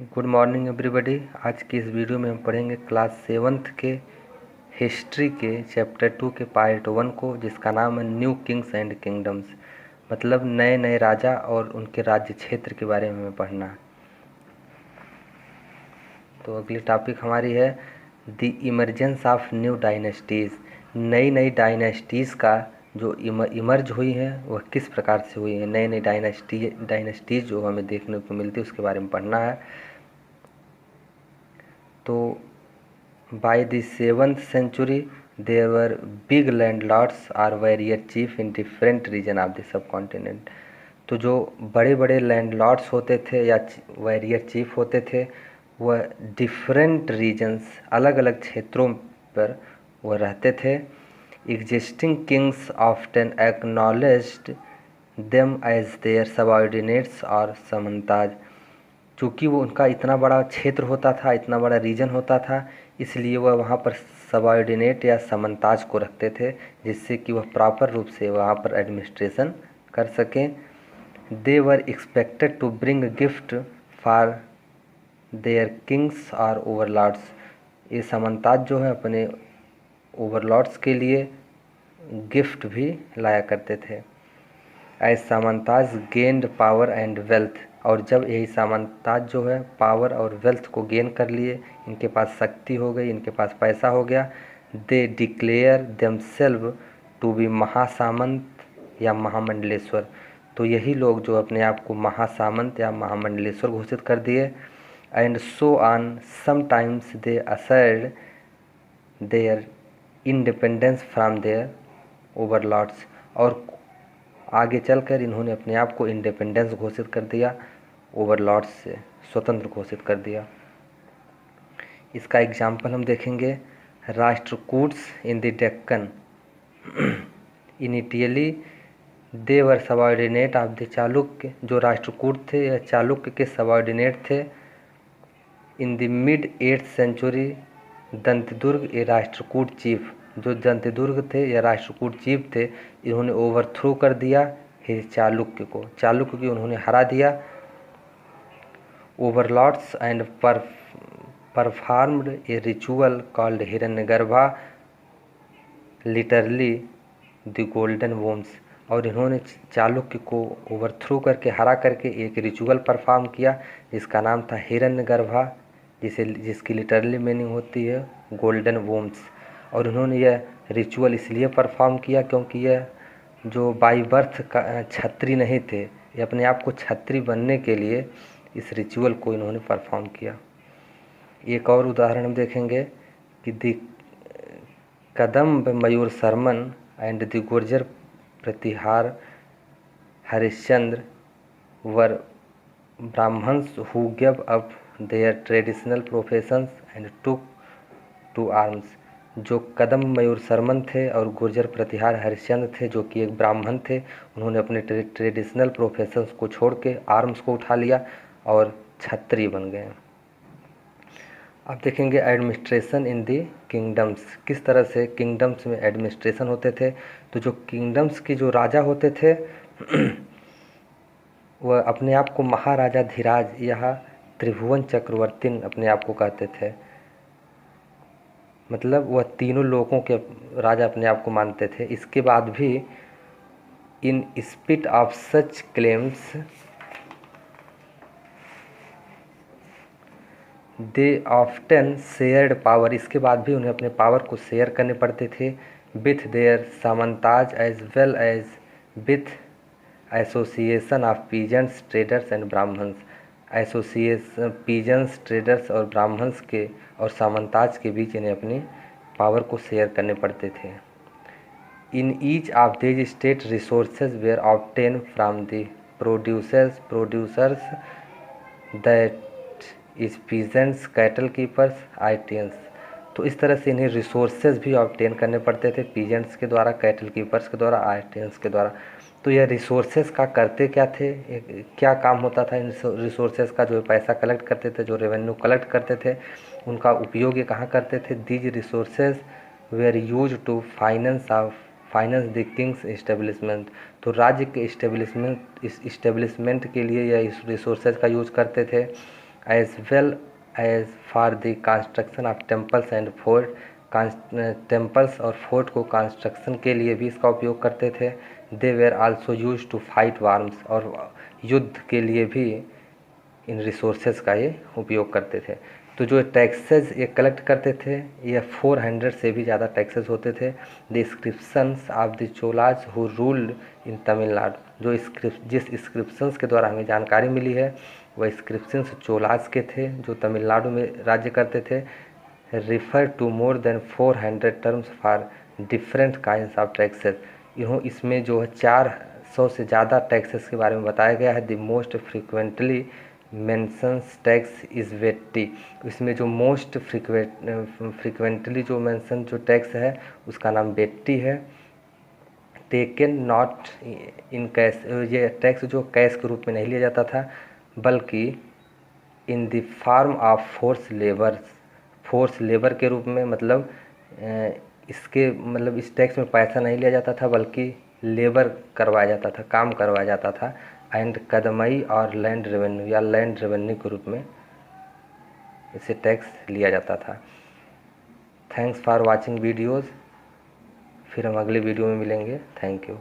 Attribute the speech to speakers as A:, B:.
A: Good morning everybody. आज की इस वीडियो में हम पढ़ेंगे क्लास 7th के हिस्ट्री के चैप्टर 2 के पार्ट 1 को, जिसका नाम है न्यू किंग्स एंड किंगडम्स। मतलब नए नए राजा और उनके राज्य क्षेत्र के बारे में हमें पढ़ना है। तो अगली टॉपिक हमारी है the emergence of new dynasties. नई नई डायनेस्टीज़ का जो इमर्ज हुई है वह किस प्रकार से हुई है। नई नई डायनेस्टीज़ जो हमें देखने को मिलती है उसके बारे में पढ़ना है। तो by the 7th century there were big landlords or warrior chief in different region of the subcontinent। तो जो बड़े बड़े लैंडलॉर्ड्स होते थे या वॉरियर चीफ होते थे वह डिफरेंट रीजन्स अलग अलग क्षेत्रों पर वह रहते थे। Existing kings often acknowledged them as their subordinates और समंताज। चूँकि वो उनका इतना बड़ा क्षेत्र होता था, इतना बड़ा रीजन होता था, इसलिए वह वहाँ पर सबऑर्डिनेट या समंताज को रखते थे, जिससे कि वह प्रॉपर रूप से वहाँ पर एडमिनिस्ट्रेशन कर सकें। They were expected to bring gift for their kings और ओवरलॉर्ड्स। ये समंताज जो है अपने ओवरलॉर्ड्स के लिए गिफ्ट भी लाया करते थे। As samantas gained power and wealth. और जब यही सामंताज जो है पावर और वेल्थ को गेन कर लिए, इनके पास शक्ति हो गई, इनके पास पैसा हो गया, they declare themselves to be mahasamanta या महामंडलेश्वर। तो यही लोग जो अपने आप को महासामंत या महामंडलेश्वर घोषित कर दिए। And so on sometimes they asserted their independence from their overlords. और आगे चलकर इन्होंने अपने आप को इंडिपेंडेंस घोषित कर दिया, ओवरलॉर्ड्स से स्वतंत्र घोषित कर दिया। इसका एग्जाम्पल हम देखेंगे। Rashtrakutas in the Deccan. Initially they were subordinate of the Chalukya. जो राष्ट्रकूट थे या चालुक्य के सबऑर्डिनेट थे। In the mid 8th century Dantidurga a Rashtrakuta chief. जो दंतदुर्ग थे या राष्ट्रकूट चीफ थे, इन्होंने ओवरथ्रो कर दिया चालुक्य को, चालुक्य की उन्होंने हरा दिया। Overlords and performed a ritual called Hiranyagarbha, literally the golden wombs. और इन्होंने चालुक्य को ओवरथ्रो करके हरा करके एक रिचुअल परफॉर्म किया जिसका नाम था हिरण्यगर्भा, जिसकी लिटरली मीनिंग होती है गोल्डन वोम्स। और इन्होंने यह रिचुअल इसलिए परफॉर्म किया क्योंकि यह जो बाई बर्थ का छत्री नहीं थे, ये अपने आप को छत्री बनने के लिए इस रिचुअल को इन्होंने परफॉर्म किया। एक और उदाहरण हम देखेंगे कि the Kadamba Mayura Sharman and the Gurjara Pratihara Harishchandra were Brahmanas who give up their traditional professions and took to arms. जो कदम मयूर शर्मन थे और गुर्जर प्रतिहार हरिश्चंद्र थे, जो कि एक ब्राह्मण थे, उन्होंने अपने ट्रेडिशनल प्रोफेशंस को छोड़ के आर्म्स को उठा लिया और छत्री बन गए। अब देखेंगे एडमिनिस्ट्रेशन इन दी किंगडम्स। किस तरह से किंगडम्स में एडमिनिस्ट्रेशन होते थे। तो जो किंगडम्स के जो राजा होते थे वह अपने आप को महाराजा धीराज या त्रिभुवन चक्रवर्ती अपने आप को कहते थे। मतलब वह तीनों लोगों के राजा अपने आप को मानते थे। इसके बाद भी in spite of such claims they often shared power. इसके बाद भी उन्हें अपने पावर को शेयर करने पड़ते थे with their samantas as well as with association of peasants traders and Brahmanas. Association peasants traders और ब्राह्मण्स के और सामंताज के बीच इन्हें अपनी पावर को शेयर करने पड़ते थे। In each of these state resources were obtain from the producers that is peasants cattle keepers artisans. तो इस तरह से इन्हें रिसोर्सेज भी ऑब्टेन करने पड़ते थे पीजेंट्स के द्वारा, कैटल कीपर्स के द्वारा, आर्टियंस के द्वारा। तो यह रिसोर्सेज का करते क्या थे, क्या काम होता था इन रिसोर्सेज का। जो पैसा कलेक्ट करते थे, जो रेवेन्यू कलेक्ट करते थे, उनका उपयोग ये कहाँ करते थे। These resources were used to finance the king's establishment. तो राज्य के इस्टेब्लिशमेंट के लिए यह इस रिसोर्सेज का यूज करते थे। As well as for the construction of temples and fort. Temples और फोर्ट को कंस्ट्रक्शन के लिए भी इसका उपयोग करते थे। They were also used to fight wars, और युद्ध के लिए भी इन रिसोर्सेज का ये उपयोग करते थे। तो जो टैक्सेस ये कलेक्ट करते थे, ये 400 से भी ज़्यादा टैक्सेस होते थे। The inscriptions of the Cholas who ruled इन तमिलनाडु, जो जिस इंस्क्रिप्शंस के द्वारा हमें जानकारी मिली है वह इंस्क्रिप्शंस चोलाज के थे जो तमिलनाडु में राज्य करते थे। Refer to more than 400 terms for different kinds of taxes. इसमें जो है 400 से ज़्यादा टैक्सेस के बारे में बताया गया है। The most frequently mentions tax is vetti. इसमें जो मोस्ट फ्रिक्वेंटली जो मेंशन जो टैक्स है उसका नाम वेट्टी है। टेकन नॉट इन कैश, ये टैक्स जो कैश के रूप में नहीं लिया जाता था बल्कि in the form of force labour के रूप में, मतलब इसके मतलब इस टैक्स में पैसा नहीं लिया जाता था बल्कि लेबर करवाया जाता था, काम करवाया जाता था। एंड कदमई और लैंड रेवेन्यू या लैंड रेवेन्यू के रूप में इसे टैक्स लिया जाता था। Thanks for watching videos. फिर हम अगले वीडियो में मिलेंगे। Thank you.